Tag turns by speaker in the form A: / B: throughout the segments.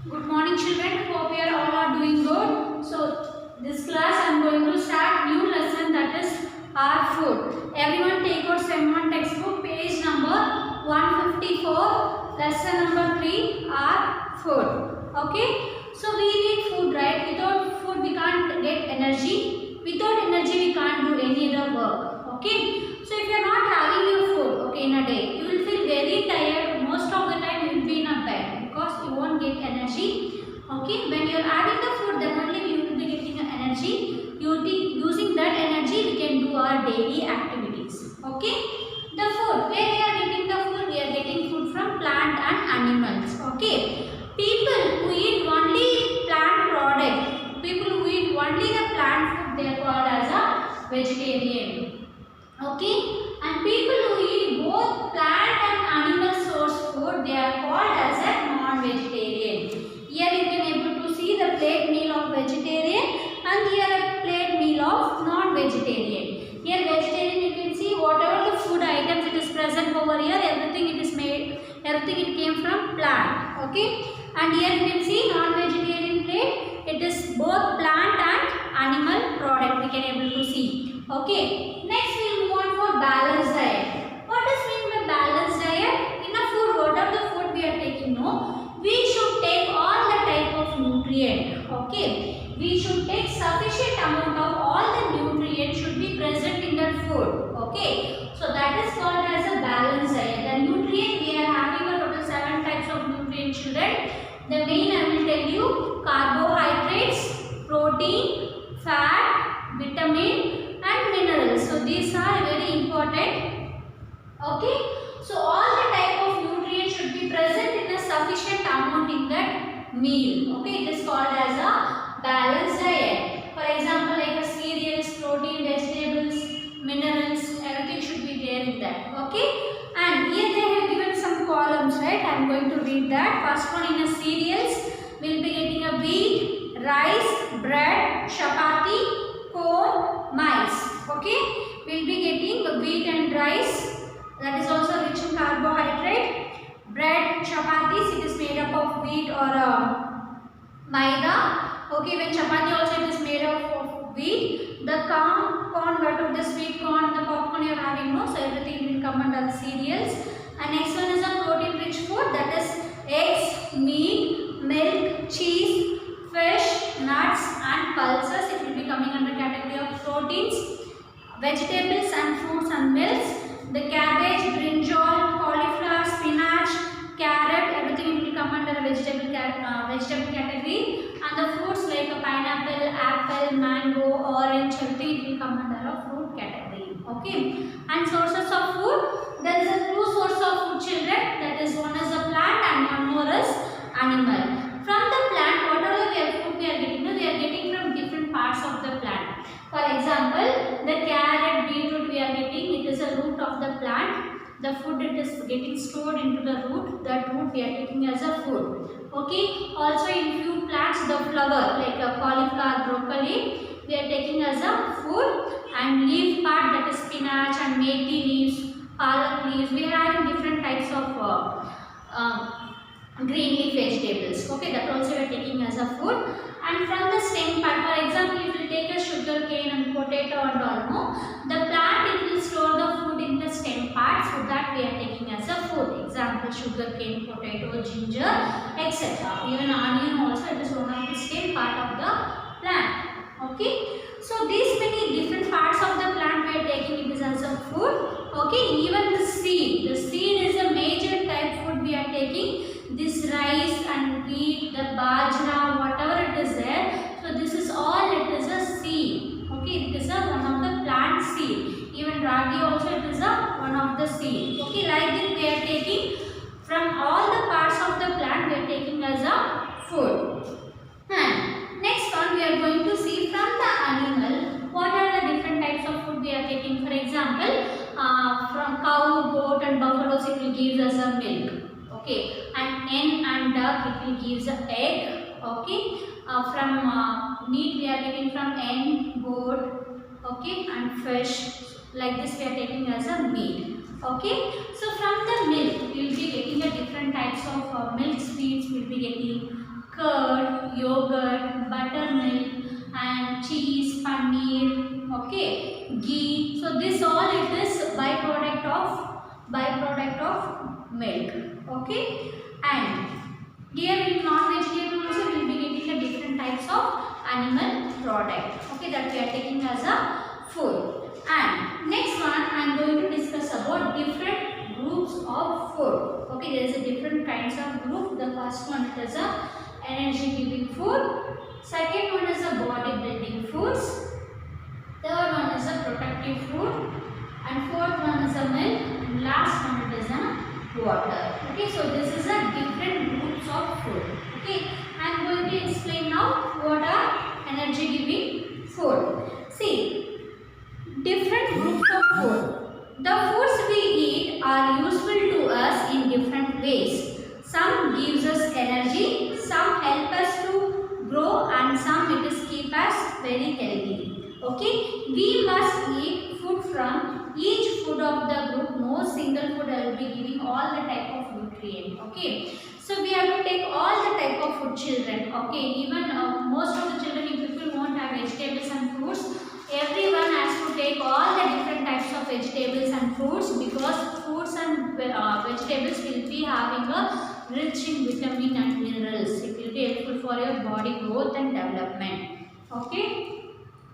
A: Good morning children, hope you are all are doing good. So this class I am going to start new lesson, that is our food. Everyone take out Sem 1 textbook page number 154, lesson number 3, our food. Okay, so we need food, right? Without food we can't get energy. Without energy we can't do any other work. Okay, so if you are not having your food, okay, in a day, you will feel very tired. Most of the time you will be in a bed because you won't get energy. Okay, when you are having the food, then only you will be getting energy. Using that energy, we can do our daily activities. Okay, the food, where we are getting the food? We are getting food from plant and animals. Okay, people who eat only plant product, people who eat only the plant food, they are called as a vegetarian. Okay, and people who eat both plant and animal source food, they are called as a non-vegetarian. Here you can able to see the plate meal of vegetarian and here a plate meal of non-vegetarian. Here vegetarian you can see whatever the food items it is present over here, everything it is made, everything it came from plant. Okay, and here you can see non-vegetarian plate, it is both plant and animal product we can able to see. Okay, next we will move on for balanced diet. What does mean by balanced diet? In a food, whatever the food we are taking, no, we should take all the type of nutrient. Okay, we should take sufficient amount of all the nutrients should be present in that food. Okay, so that is called as a balanced diet. The nutrient we are having a total 7 types of nutrient, children. The main I will tell you: carbohydrates, protein, fat, vitamin and minerals. So these are very important. Okay, so all the type of nutrients should be present in a sufficient amount in that meal. Okay, it is called as a balanced diet. For example, like a cereals, protein, vegetables, minerals, everything should be there in that. Okay, and here they have given some columns, right? I am going to read that. First one, in a cereals we will be getting a wheat, rice, bread, chapati, corn, maize. Okay, we will be getting wheat and rice, that is also rich in carbohydrate. Bread, chapatis, it is made up of wheat or maida. Okay, when chapati also it is made up of wheat. The corn, what of the sweet corn, the popcorn you are having, no, so everything will come under the cereals. And next one is a protein rich food, that is eggs, meat, milk, cheese, fish, nuts and pulses. It will be coming under category of proteins. Vegetables and fruits and milks. The cabbage, brinjal, cauliflower, spinach, carrot, everything will come under vegetable category. And the fruits like a pineapple, apple, mango, orange, everything will come under a fruit category. Okay. And sources of food, there is a two sources of food, children. That is, one is a plant and one more is animal. From the plant, whatever food we are getting, they are getting from different parts of the plant. For example, the carrot, beetroot we are getting, it is a root of the plant. The food it is getting stored into the root, that root we are taking as a food. Okay, also in few plants the flower like a cauliflower, broccoli we are taking as a food, and leaf part, that is spinach and methi leaves, palak leaves, we are having different types of green leaf vegetables. Okay, that also we are taking as a food. And from the stem part, for example, if you take a sugar cane and potato and all, no, the plant it will store the food in the stem part, so that we are taking as a food. Example, sugar cane, potato, ginger, etc. Even onion also, it is one of the stem part of the plant. Okay, so these many different parts of the plant we are taking it is as a food. Okay, even the seed is a major type food we are taking. This rice and wheat, the bajra, whatever it is there, so this is all, it is a seed. Okay, it is one of the plant seed. Even ragi also, it is one of the seed. Okay, like this we are taking from all the parts of the plant, we are taking as a food. And next one, we are going to see from the animal what are the different types of food we are taking. For example, from cow, goat and buffaloes it will give us a milk. Okay, and hen and duck it will give us a egg. Okay, from meat we are getting from hen, goat, okay, and fish. Like this we are taking as a meat. Okay, so from the milk we will be getting a different types of milk sweets. We will be getting curd, yogurt, buttermilk, and cheese, paneer, okay, ghee. So this all it is byproduct of milk, okay. And here in non-vegetable also we will be getting the different types of animal product, okay, that we are taking as a food. And next one I am going to discuss about different groups of food. Okay, there is a different kinds of group. The first one is a energy giving food. Second one is a body building foods. Third one is a protective food. And fourth one is a milk. And last one is a water. Okay, so this is a different groups of food. Okay, I am going to explain now what are energy giving food. See, different groups of food. The foods we eat are useful to us in different ways. Some gives us energy, some help us to grow, and some it is keep us very healthy. Okay, we must eat food from each food of the group. No single food I will be giving all the type of nutrient. Okay, so we have to take all the type of food, children. Okay, even most of the children, if people won't have vegetables and fruits, everyone has to take all the different types of vegetables and fruits, because fruits and vegetables will be having a rich in vitamin and minerals. It will be helpful for your body growth and development. Okay.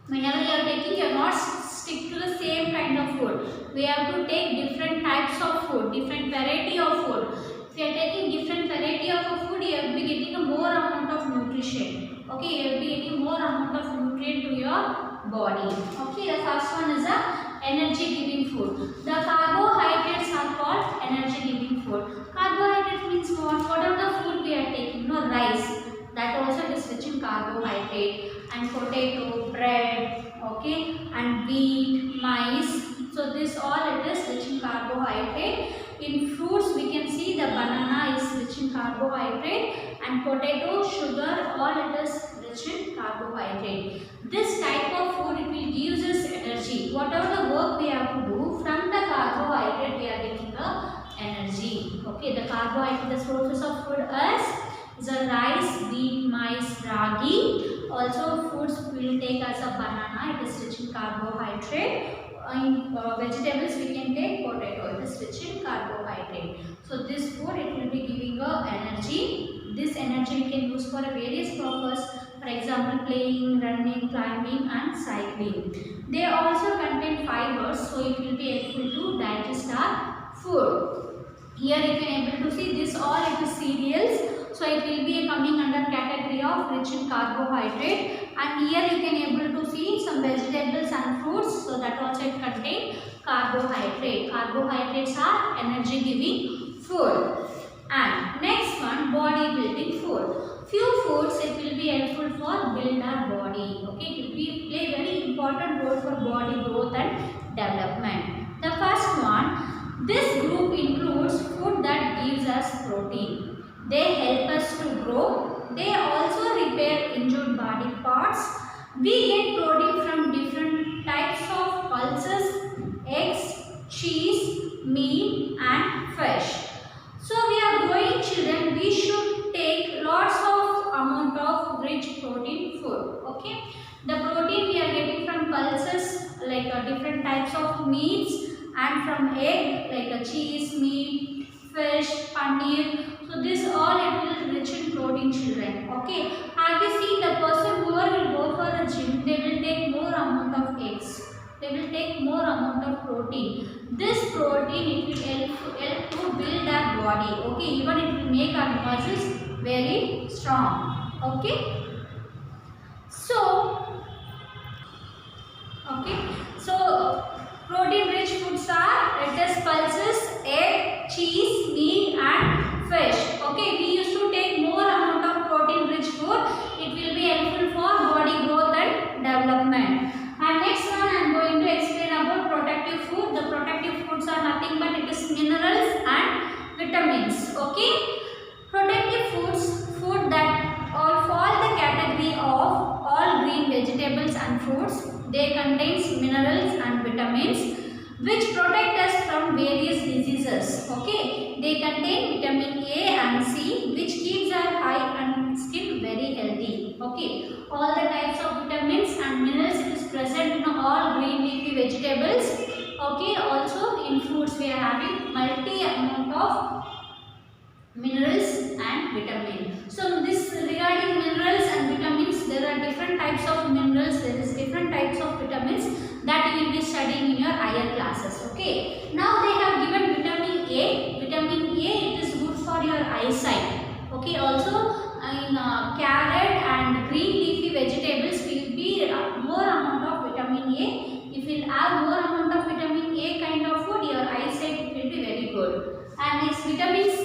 A: Whenever you are taking, you are not stick to the same kind of food. We have to take different types of food, different variety of food. If you are taking different variety of food, you will be getting a more amount of nutrition. Okay, you will be getting more amount of nutrient to your body. Okay, the first one is a energy giving food. The carbohydrates are called energy giving food. Carbohydrate means what? Whatever the food we are taking, no, rice, that also is rich in carbohydrate, and potato, bread, okay, and wheat, maize. So this all it is rich in carbohydrate. In fruits we can see the banana is rich in carbohydrate, and potato, sugar, all it is rich in carbohydrate. This type of food, it will give us energy. Whatever the work we have to do, from the carbohydrate we are getting the energy. Okay, the carbohydrate, the sources of food is a rice, wheat, maize, ragi. Also foods we will take as a banana, it is rich in carbohydrate. In vegetables we can take potato, it is rich in carbohydrate. So this food, it will be giving a energy. This energy we can use for a various purpose. For example, playing, running, climbing, and cycling. They also contain fibers, so it will be helpful to digest our food. Here you can able to see this all it is cereals. So it will be coming under category of rich in carbohydrate, and here you can able to see some vegetables and fruits, so that also it contain carbohydrate. Carbohydrates are energy giving food. And next one, body building food. Few foods it will be helpful for build our body. Okay, it will be play very important role for body growth and development. The first one, this group includes food that gives us protein. They help us to grow. They also repair injured body parts. We get protein from different types of pulses, eggs, cheese, meat, and fish. So we are growing children, we should take lots of amount of rich protein food. Okay, the protein we are getting from pulses, like different types of meats, and from egg, like a cheese, meat, fish, paneer. So this all it will rich in protein, children. Okay, have you seen the person who will go for a gym, they will take more amount of eggs, they will take more amount of protein. This protein, it will help to build our body. Okay, even it will make our muscles very strong. Okay, so protein rich foods are, it is pulses, egg, cheese, meat, and fish. Okay, we used to take more amount of protein rich food. It will be helpful for body growth and development. And next one I am going to explain about protective food. The protective foods are nothing but it is minerals and vitamins. Okay, protective foods, food that all fall the category of all green vegetables and fruits. They contains minerals and vitamins which protect us from various diseases. Okay, they contain vitamin A and C which keeps our eye and skin of minerals and vitamins. So this regarding minerals and vitamins, there are different types of minerals, there is different types of vitamins that you will be studying in your higher classes. Okay. Now they have given vitamin A. Vitamin A, it is good for your eyesight. Okay. Also in carrot and green leafy vegetables will be more amount of vitamin A. If you will have more amount of vitamin A kind of food, your eyesight will be very good. And next, vitamin C,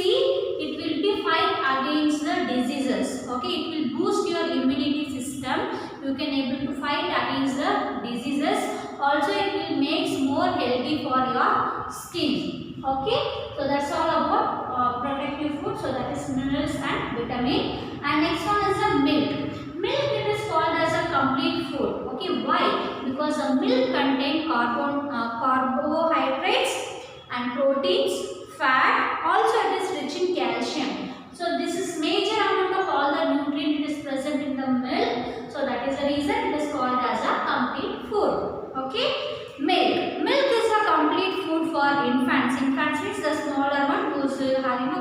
A: it will be fight against the diseases. Okay, it will boost your immunity system. You can able to fight against the diseases. Also, it will make more healthy for your skin. Okay, so that's all about protective food. So that is minerals and vitamin. And next one is the milk. Milk, it is called as a complete food. Okay, why? Because the milk contains carbohydrates and proteins, fat, also it is rich in calcium. So this is major amount of all the nutrient it is present in the milk. So that is the reason it is called as a complete food. Okay. Milk. Milk is a complete food for infants. Infants means the smaller one who is having a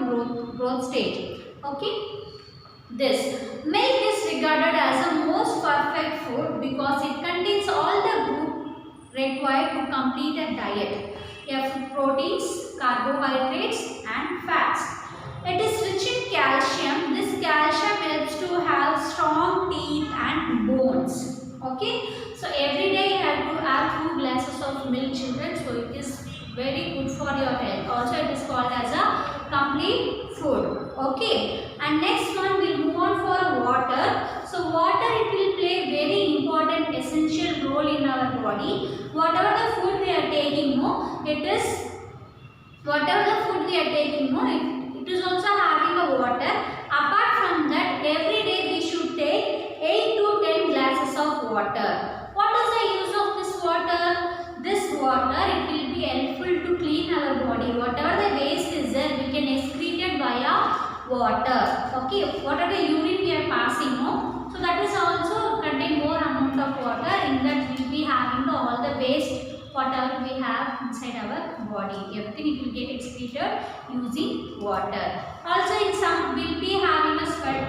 A: growth stage. Okay. This milk is regarded as the most perfect food because it contains all the group required to complete a diet. You have proteins, carbohydrates and fats. It is rich in calcium. This calcium helps to have strong teeth and bones. Okay. So every day you have to have 2 glasses of milk, children. So it is very good for your health. Also it is called as a complete food. Okay. And next one we will move on for water. So water, it will play very important essential role in our body. Whatever the food we are taking, it is it is also having a water. Apart from that, every day we should take 8 to 10 glasses of water. What is the use of this water? This water, it will be helpful to clean our body. Whatever the waste is there, we can excrete it via water. Okay, what are the urine we are passing? So that is also contain more amount of water. In that we will be having all the waste whatever we have inside our body. Everything it will get excreted using water. Also in some we will be having a sweat.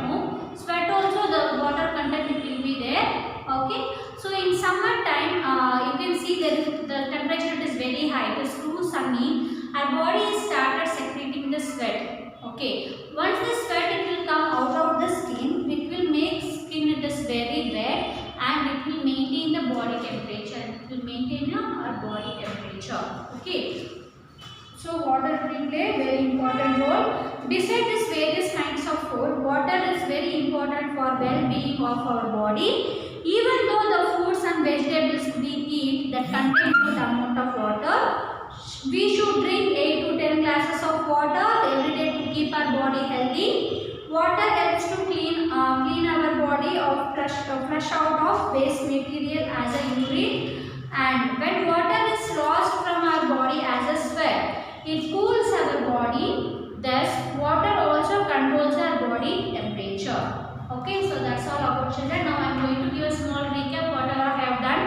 A: Sweat also the water content it will be there. Okay. So in summer time you can see that the temperature is very high. It is too sunny. Our body is started secreting the sweat. Okay. Once the sweat it will come out of the skin, it will make skin it is very wet and it will maintain the body temperature. It will maintain our body temperature. Okay. So water will play very important role. Besides this various kinds of food, water is very important for well-being of our body. Even though the foods and vegetables we eat that contain good amount of water, we should drink 8 to 10 glasses of water every day to keep our body healthy. Water helps to clean our body of flush out of waste material as a urine. And when water is lost from our body as a sweat, it cools our body. Thus, water also controls our body temperature. Okay, so that's all about children. Now I am going to give a small recap whatever I have done.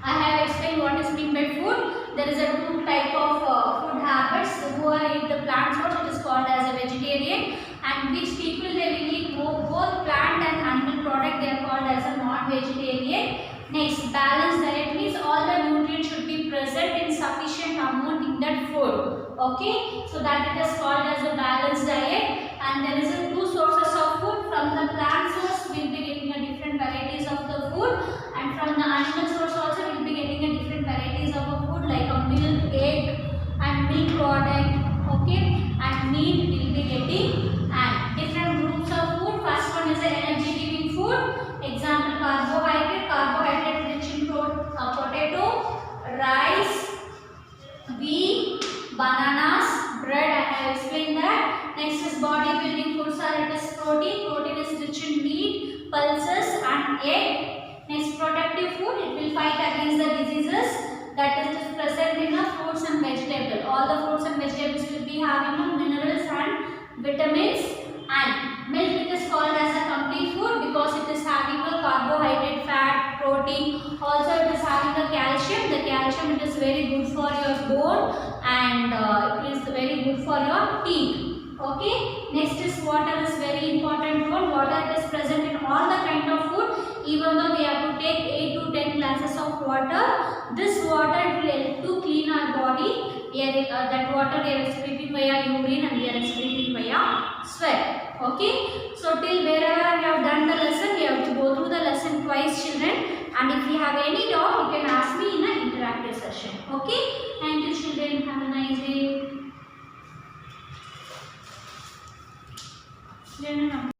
A: I have explained what is meant by food. There is a 2 type of food habits. Who are eat the plant food, it is called as a vegetarian, and which people they will eat both plant and animal product, they are called as a non-vegetarian. Next, balanced diet means all the nutrients should be present in sufficient amount in that food. Okay, so that it is called as a balanced diet. And there is a 2 sources of food. From the plant source we will be getting a different varieties of the food, and from the animal source also we will be getting a different varieties of a food like a milk, egg and milk product. Okay, and meat we will be getting, and different groups of food. First one is the energy giving food. Example, carbohydrate rich in potato, rice, wheat, bananas, bread. I have explained that. Next is body building foods are it is protein. Protein is rich in meat, pulses and egg. Next, protective food, it will fight against the diseases that is present in the fruits and vegetables. All the fruits and vegetables will be having minerals and vitamins. And milk, it is called as a complete food because it is having a carbohydrate, fat, protein. Also it is having a calcium. The calcium, it is very good for your bone, and it is very good good for your teeth. Okay, next is water is very important food. Water is present in all the kind of food. Even though we have to take 8 to 10 glasses of water, this water will help to clean our body. That water we are excreting via urine and we are excreting via sweat. Okay, so till wherever I have done the lesson, we have to go through the lesson twice, children. And if you have any doubt, you can ask me in an interactive session. Okay, thank you, children. Have a nice day.